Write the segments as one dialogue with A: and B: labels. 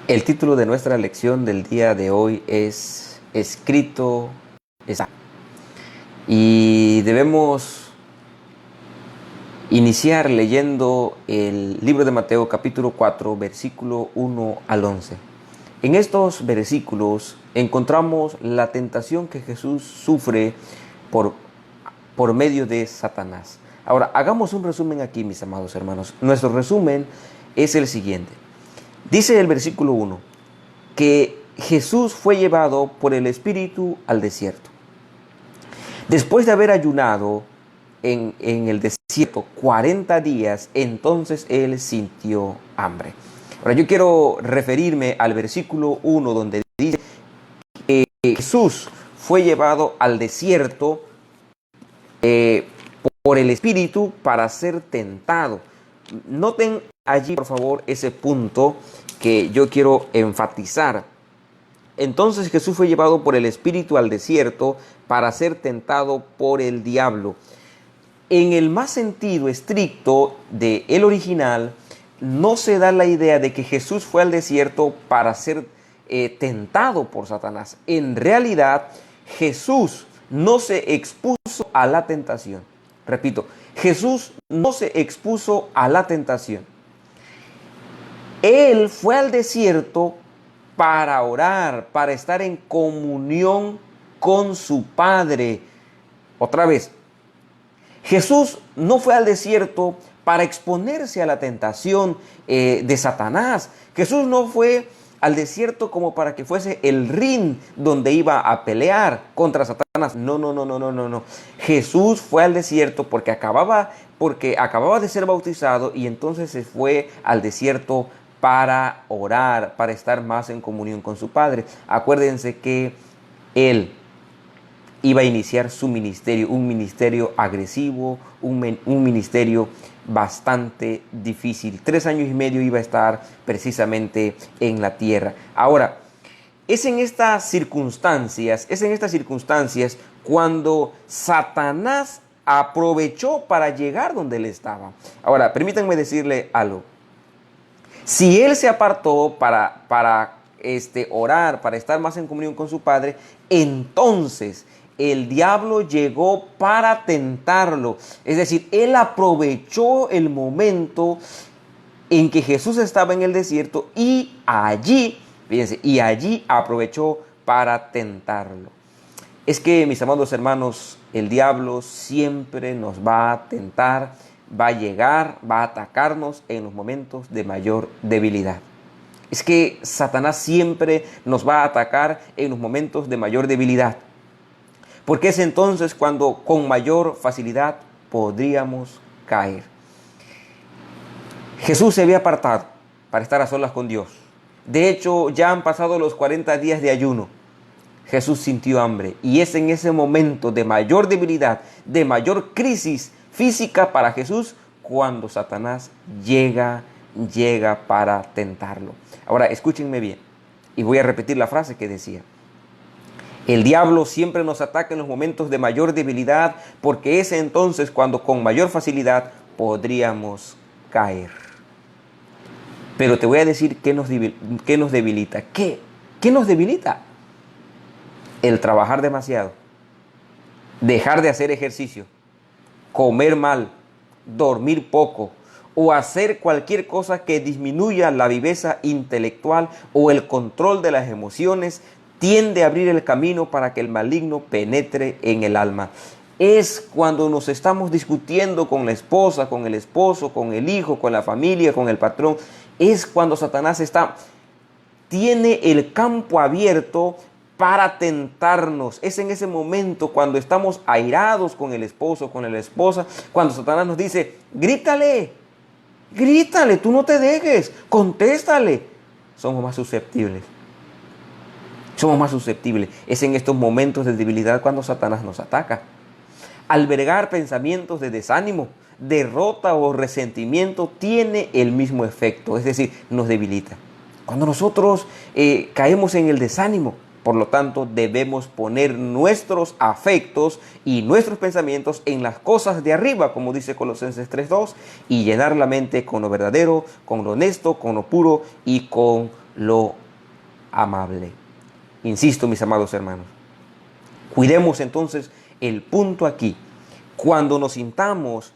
A: El título de nuestra lección del día de hoy es Escrito está. Y debemos iniciar leyendo el libro de Mateo capítulo 4, versículo 1 al 11. En estos versículos encontramos la tentación que Jesús sufre por, por medio de Satanás. Ahora, hagamos un resumen aquí, mis amados hermanos. Nuestro resumen es el siguiente. Dice el versículo 1 que Jesús fue llevado por el Espíritu al desierto. Después de haber ayunado en el desierto 40 días, entonces él sintió hambre. Ahora yo quiero referirme al versículo 1 donde dice que Jesús fue llevado al desierto por el Espíritu para ser tentado. Noten allí, por favor, ese punto que yo quiero enfatizar. Entonces Jesús fue llevado por el Espíritu al desierto para ser tentado por el diablo. En el más sentido estricto del original, no se da la idea de que Jesús fue al desierto para ser tentado por Satanás. En realidad, Jesús no se expuso a la tentación. Repito, Jesús no se expuso a la tentación. Él fue al desierto para orar, para estar en comunión con su Padre. Otra vez, Jesús no fue al desierto para exponerse a la tentación de Satanás. Jesús no fue al desierto como para que fuese el ring donde iba a pelear contra Satanás. No, no, no, no, no, no, no. Jesús fue al desierto porque acababa de ser bautizado y entonces se fue al desierto para orar, para estar más en comunión con su Padre. Acuérdense que él iba a iniciar su ministerio, un ministerio agresivo, un ministerio bastante difícil. 3 años y medio iba a estar precisamente en la tierra. Ahora, es en estas circunstancias cuando Satanás aprovechó para llegar donde él estaba. Ahora, permítanme decirle algo. Si él se apartó para orar, para estar más en comunión con su Padre, entonces el diablo llegó para tentarlo. Es decir, él aprovechó el momento en que Jesús estaba en el desierto y allí, fíjense, y allí aprovechó para tentarlo. Es que, mis amados hermanos, el diablo siempre nos va a tentar, va a llegar, va a atacarnos en los momentos de mayor debilidad. Es que Satanás siempre nos va a atacar en los momentos de mayor debilidad. Porque es entonces cuando con mayor facilidad podríamos caer. Jesús se había apartado para estar a solas con Dios. De hecho, ya han pasado los 40 días de ayuno. Jesús sintió hambre y es en ese momento de mayor debilidad, de mayor crisis física para Jesús, cuando Satanás llega para tentarlo. Ahora, escúchenme bien y voy a repetir la frase que decía. El diablo siempre nos ataca en los momentos de mayor debilidad porque es entonces cuando con mayor facilidad podríamos caer. Pero te voy a decir qué nos debilita. ¿Qué nos debilita? El trabajar demasiado, dejar de hacer ejercicio, comer mal, dormir poco o hacer cualquier cosa que disminuya la viveza intelectual o el control de las emociones tiende a abrir el camino para que el maligno penetre en el alma. Es cuando nos estamos discutiendo con la esposa, con el esposo, con el hijo, con la familia, con el patrón. Es cuando Satanás tiene el campo abierto para tentarnos. Es en ese momento cuando estamos airados con el esposo, con la esposa, cuando Satanás nos dice, grítale, tú no te dejes, contéstale. Somos más susceptibles. Es en estos momentos de debilidad cuando Satanás nos ataca. Albergar pensamientos de desánimo, derrota o resentimiento tiene el mismo efecto, es decir, nos debilita. Cuando nosotros caemos en el desánimo, por lo tanto, debemos poner nuestros afectos y nuestros pensamientos en las cosas de arriba, como dice Colosenses 3:2, y llenar la mente con lo verdadero, con lo honesto, con lo puro y con lo amable. Insisto, mis amados hermanos, cuidemos entonces el punto aquí. Cuando nos sintamos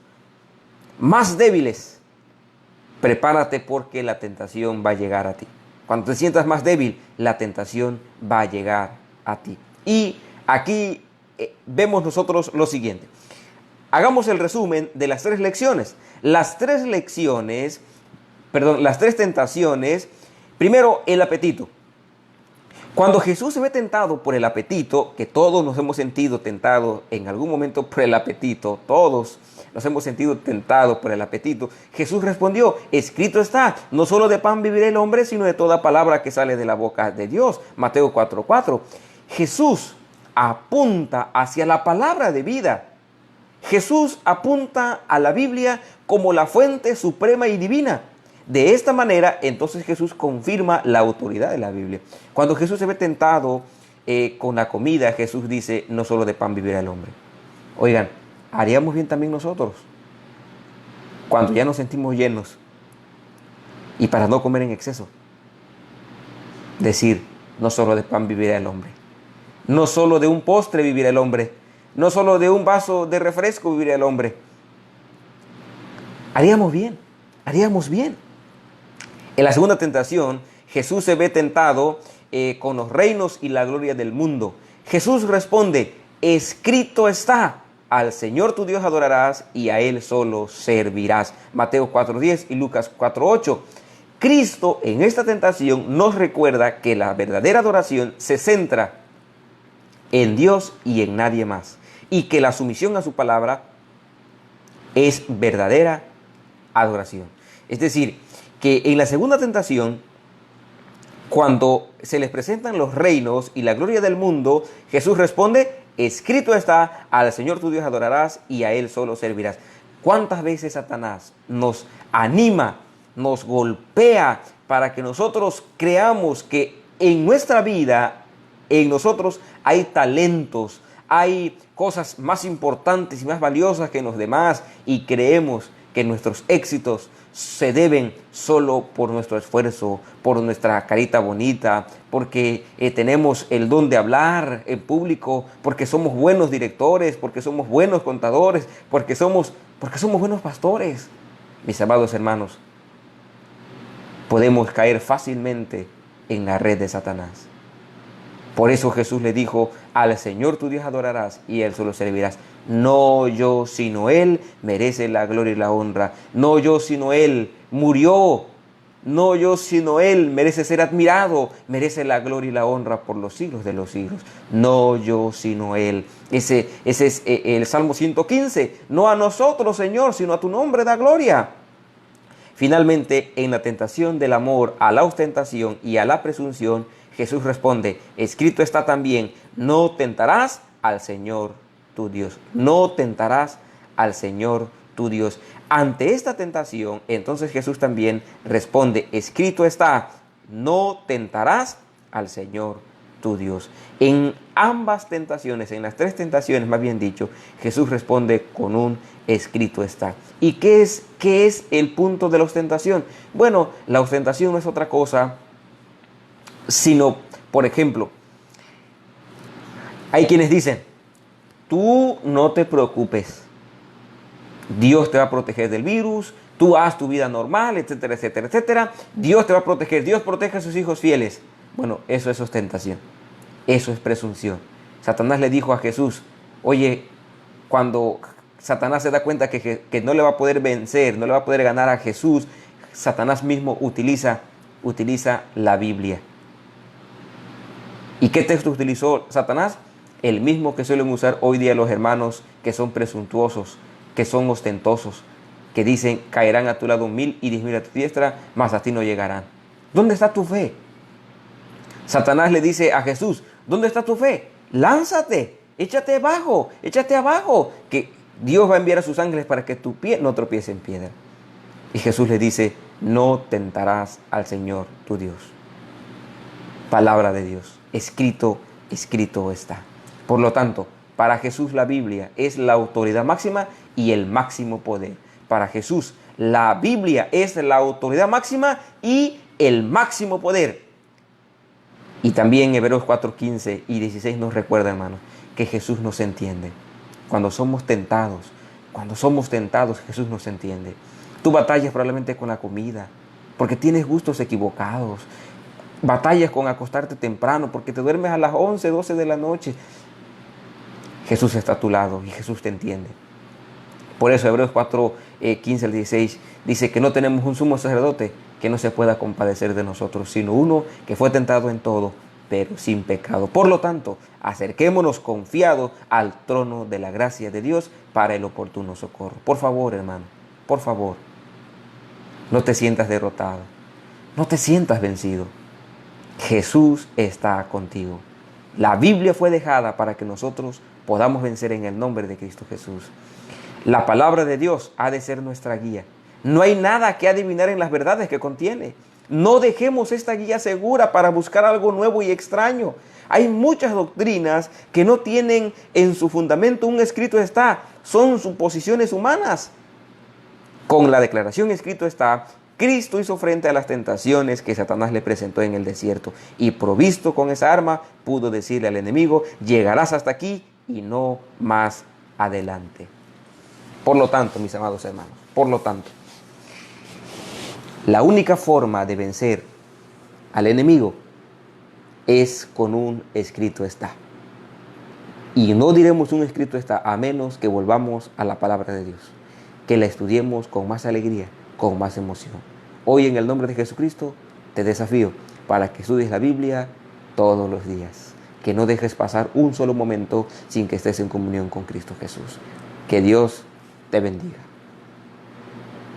A: más débiles, prepárate porque la tentación va a llegar a ti. Cuando te sientas más débil, la tentación va a llegar a ti. Y aquí vemos nosotros lo siguiente. Hagamos el resumen de las tres lecciones. Las tres tentaciones. Primero, el apetito. Cuando Jesús se ve tentado por el apetito, que todos nos hemos sentido tentados en algún momento por el apetito, todos nos hemos sentido tentados por el apetito, Jesús respondió, escrito está, no solo de pan vivirá el hombre, sino de toda palabra que sale de la boca de Dios. Mateo 4:4. Jesús apunta hacia la palabra de vida. Jesús apunta a la Biblia como la fuente suprema y divina. De esta manera, entonces Jesús confirma la autoridad de la Biblia. Cuando Jesús se ve tentado con la comida, Jesús dice, no solo de pan vivirá el hombre. Oigan, haríamos bien también nosotros, cuando ya nos sentimos llenos, y para no comer en exceso, decir, no solo de pan vivirá el hombre. No solo de un postre vivirá el hombre. No solo de un vaso de refresco vivirá el hombre. Haríamos bien. En la segunda tentación, Jesús se ve tentado con los reinos y la gloria del mundo. Jesús responde, escrito está, al Señor tu Dios adorarás y a Él solo servirás. Mateo 4:10 y Lucas 4:8. Cristo en esta tentación nos recuerda que la verdadera adoración se centra en Dios y en nadie más. Y que la sumisión a su palabra es verdadera adoración. Es decir, que en la segunda tentación, cuando se les presentan los reinos y la gloria del mundo, Jesús responde, escrito está, al Señor tu Dios adorarás y a Él solo servirás. ¿Cuántas veces Satanás nos anima, nos golpea para que nosotros creamos que en nuestra vida, en nosotros hay talentos, hay cosas más importantes y más valiosas que los demás y creemos que nuestros éxitos se deben solo por nuestro esfuerzo, por nuestra carita bonita, porque tenemos el don de hablar en público, porque somos buenos directores, porque somos buenos contadores, porque somos buenos pastores? Mis amados hermanos, podemos caer fácilmente en la red de Satanás. Por eso Jesús le dijo, al Señor tu Dios adorarás y a Él solo servirás. No yo, sino Él merece la gloria y la honra. No yo, sino Él murió. No yo, sino Él merece ser admirado. Merece la gloria y la honra por los siglos de los siglos. No yo, sino Él. Ese es el Salmo 115. No a nosotros, Señor, sino a tu nombre da gloria. Finalmente, en la tentación del amor a la ostentación y a la presunción, Jesús responde, escrito está también, no tentarás al Señor tu Dios. No tentarás al Señor tu Dios. Ante esta tentación, entonces Jesús también responde, escrito está, no tentarás al Señor tu Dios. En ambas tentaciones, en las tres tentaciones más bien dicho, Jesús responde con un escrito está. ¿Y qué es el punto de la ostentación? Bueno, la ostentación no es otra cosa sino, por ejemplo, hay quienes dicen, tú no te preocupes, Dios te va a proteger del virus, tú haz tu vida normal, etcétera, etcétera, etcétera, Dios te va a proteger, Dios protege a sus hijos fieles. Bueno, eso es ostentación, eso es presunción. Satanás le dijo a Jesús, oye, cuando Satanás se da cuenta que no le va a poder vencer, no le va a poder ganar a Jesús, Satanás mismo utiliza la Biblia. ¿Y qué texto utilizó Satanás? El mismo que suelen usar hoy día los hermanos que son presuntuosos, que son ostentosos, que dicen, caerán a tu lado 1000 y 10.000 a tu diestra, mas a ti no llegarán. ¿Dónde está tu fe? Satanás le dice a Jesús, ¿dónde está tu fe? Lánzate, échate abajo, que Dios va a enviar a sus ángeles para que tu pie no tropiece en piedra. Y Jesús le dice, no tentarás al Señor tu Dios. Palabra de Dios, escrito está. Por lo tanto, para Jesús la Biblia es la autoridad máxima y el máximo poder. Para Jesús la Biblia es la autoridad máxima y el máximo poder. Y también Hebreos 4:15 y 16 nos recuerda, hermanos, que Jesús nos entiende. Cuando somos tentados, Jesús nos entiende. Tú batallas probablemente con la comida, porque tienes gustos equivocados. Batallas con acostarte temprano, porque te duermes a las 11, 12 de la noche. Jesús está a tu lado y Jesús te entiende. Por eso Hebreos 4:15 al 16 dice que no tenemos un sumo sacerdote que no se pueda compadecer de nosotros, sino uno que fue tentado en todo, pero sin pecado. Por lo tanto, acerquémonos confiados al trono de la gracia de Dios para el oportuno socorro. Por favor, hermano, por favor, no te sientas derrotado, no te sientas vencido. Jesús está contigo. La Biblia fue dejada para que nosotros podamos vencer en el nombre de Cristo Jesús. La palabra de Dios ha de ser nuestra guía. No hay nada que adivinar en las verdades que contiene. No dejemos esta guía segura para buscar algo nuevo y extraño. Hay muchas doctrinas que no tienen en su fundamento un escrito está, son suposiciones humanas. Con la declaración escrito está, Cristo hizo frente a las tentaciones que Satanás le presentó en el desierto y provisto con esa arma pudo decirle al enemigo, llegarás hasta aquí y no más adelante. Por lo tanto, mis amados hermanos, la única forma de vencer al enemigo es con un escrito está. Y no diremos un escrito está a menos que volvamos a la palabra de Dios, que la estudiemos con más alegría, con más emoción. Hoy en el nombre de Jesucristo te desafío para que estudies la Biblia todos los días, que no dejes pasar un solo momento sin que estés en comunión con Cristo Jesús. Que Dios te bendiga.